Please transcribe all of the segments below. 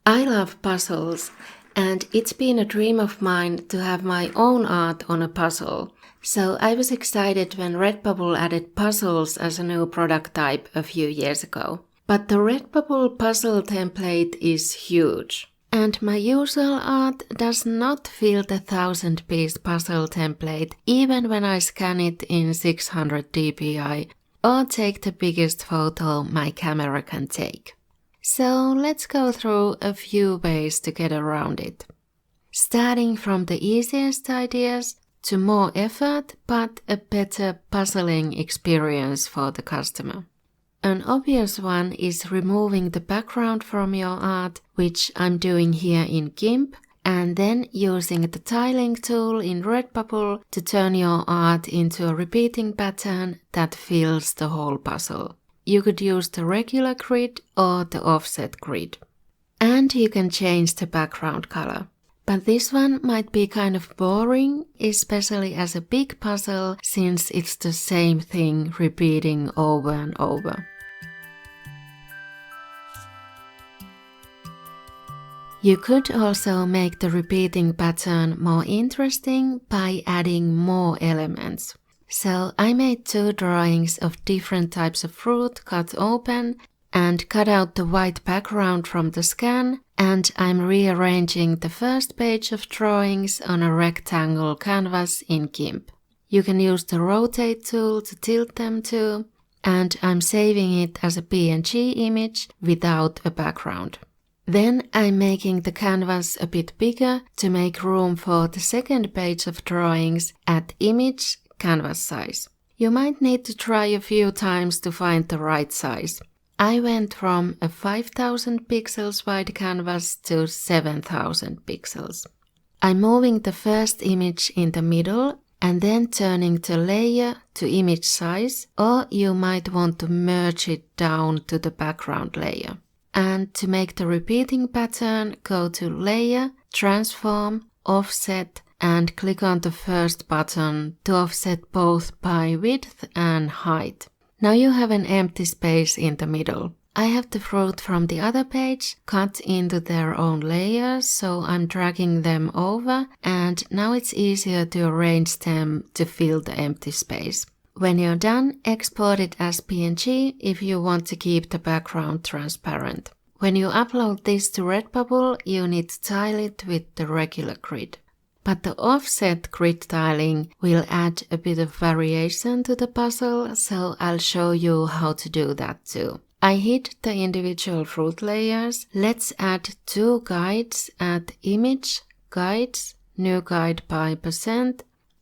I love puzzles, and it's been a dream of mine to have my own art on a puzzle. So I was excited when Redbubble added puzzles as a new product type a few years ago. But the Redbubble puzzle template is huge. And my usual art does not fill the 1000-piece puzzle template even when I scan it in 600 dpi or take the biggest photo my camera can take. So let's go through a few ways to get around it. Starting from the easiest ideas to more effort but a better puzzling experience for the customer. An obvious one is removing the background from your art, which I'm doing here in GIMP, and then using the tiling tool in Redbubble to turn your art into a repeating pattern that fills the whole puzzle. You could use the regular grid or the offset grid. And you can change the background color. But this one might be kind of boring, especially as a big puzzle, since it's the same thing repeating over and over. You could also make the repeating pattern more interesting by adding more elements. So I made 2 drawings of different types of fruit cut open and cut out the white background from the scan, and I'm rearranging the first page of drawings on a rectangle canvas in GIMP. You can use the rotate tool to tilt them too, and I'm saving it as a PNG image without a background. Then I'm making the canvas a bit bigger to make room for the second page of drawings at image canvas size. You might need to try a few times to find the right size. I went from a 5000 pixels wide canvas to 7000 pixels. I'm moving the first image in the middle and then turning the layer to image size, or you might want to merge it down to the background layer. And to make the repeating pattern, go to Layer, Transform, Offset, and click on the first button to offset both by width and height. Now you have an empty space in the middle. I have the fruit from the other page cut into their own layers, so I'm dragging them over, and now it's easier to arrange them to fill the empty space. When you're done, export it as PNG if you want to keep the background transparent. When you upload this to Redbubble, you need to tile it with the regular grid. But the offset grid tiling will add a bit of variation to the puzzle, so I'll show you how to do that too. I hid the individual fruit layers. Let's add 2 guides at Image, Guides, New Guide by %,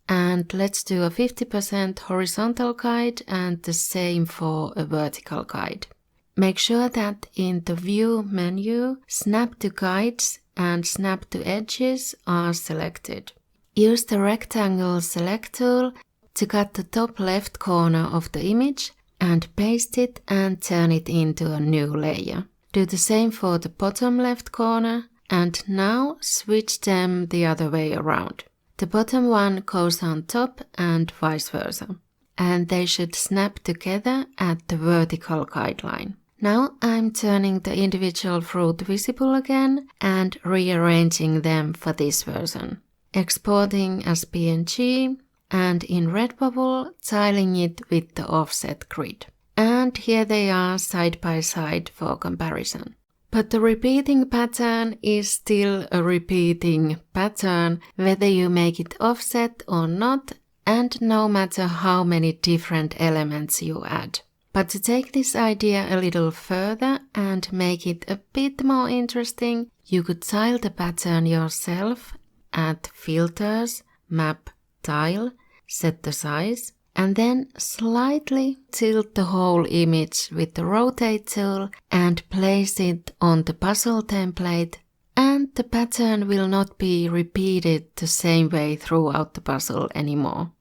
and let's do a 50% horizontal guide and the same for a vertical guide. Make sure that in the View menu, Snap to Guides and Snap to Edges are selected. Use the Rectangle Select tool to cut the top left corner of the image and paste it and turn it into a new layer. Do the same for the bottom left corner, and now switch them the other way around. The bottom one goes on top and vice versa. And they should snap together at the vertical guideline. Now I'm turning the individual fruit visible again and rearranging them for this version. Exporting as PNG and in Redbubble tiling it with the offset grid. And here they are side by side for comparison. But the repeating pattern is still a repeating pattern whether you make it offset or not, and no matter how many different elements you add. But to take this idea a little further and make it a bit more interesting, you could tile the pattern yourself, add filters, map, tile, set the size, and then slightly tilt the whole image with the rotate tool and place it on the puzzle template, and the pattern will not be repeated the same way throughout the puzzle anymore.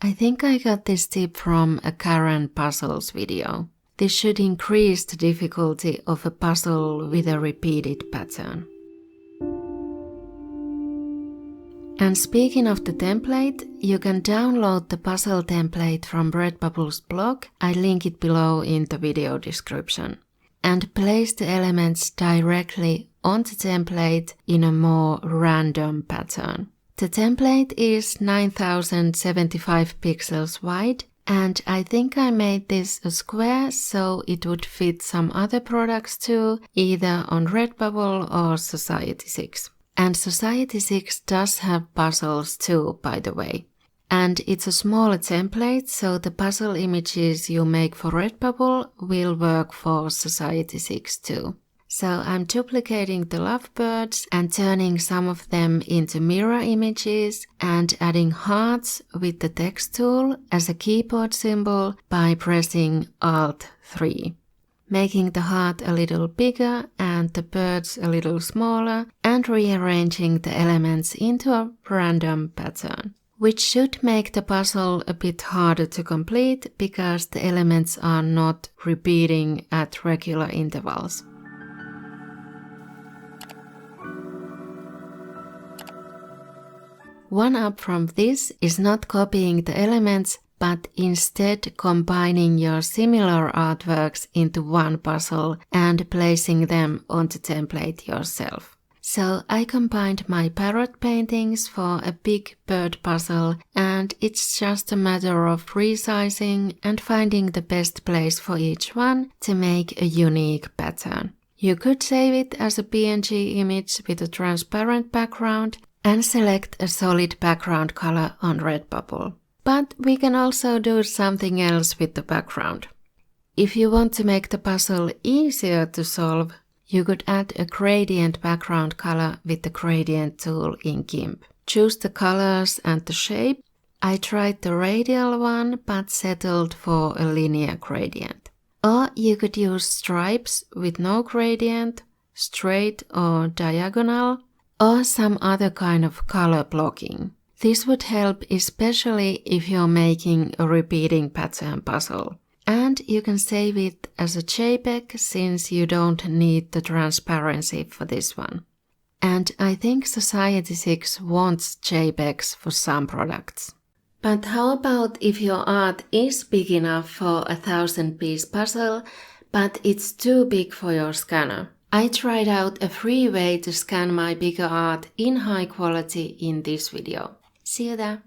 I think I got this tip from a Karen Puzzles video. This should increase the difficulty of a puzzle with a repeated pattern. And speaking of the template, you can download the puzzle template from Redbubble's blog. I link it below in the video description. And place the elements directly on the template in a more random pattern. The template is 9075 pixels wide, and I think I made this a square so it would fit some other products too, either on Redbubble or Society6. And Society6 does have puzzles too, by the way. And it's a smaller template, so the puzzle images you make for Redbubble will work for Society6 too. So I'm duplicating the lovebirds and turning some of them into mirror images and adding hearts with the text tool as a keyboard symbol by pressing Alt 3. Making the heart a little bigger and the birds a little smaller and rearranging the elements into a random pattern, which should make the puzzle a bit harder to complete because the elements are not repeating at regular intervals. One up from this is not copying the elements, but instead combining your similar artworks into one puzzle and placing them on the template yourself. So I combined my parrot paintings for a big bird puzzle, and it's just a matter of resizing and finding the best place for each one to make a unique pattern. You could save it as a PNG image with a transparent background and select a solid background color on Redbubble. But we can also do something else with the background. If you want to make the puzzle easier to solve, you could add a gradient background color with the gradient tool in GIMP. Choose the colors and the shape. I tried the radial one but settled for a linear gradient. Or you could use stripes with no gradient, straight or diagonal, or some other kind of color blocking. This would help especially if you're making a repeating pattern puzzle. And you can save it as a JPEG since you don't need the transparency for this one. And I think Society6 wants JPEGs for some products. But how about if your art is big enough for a 1000-piece puzzle, but it's too big for your scanner? I tried out a free way to scan my bigger art in high quality in this video. See you there!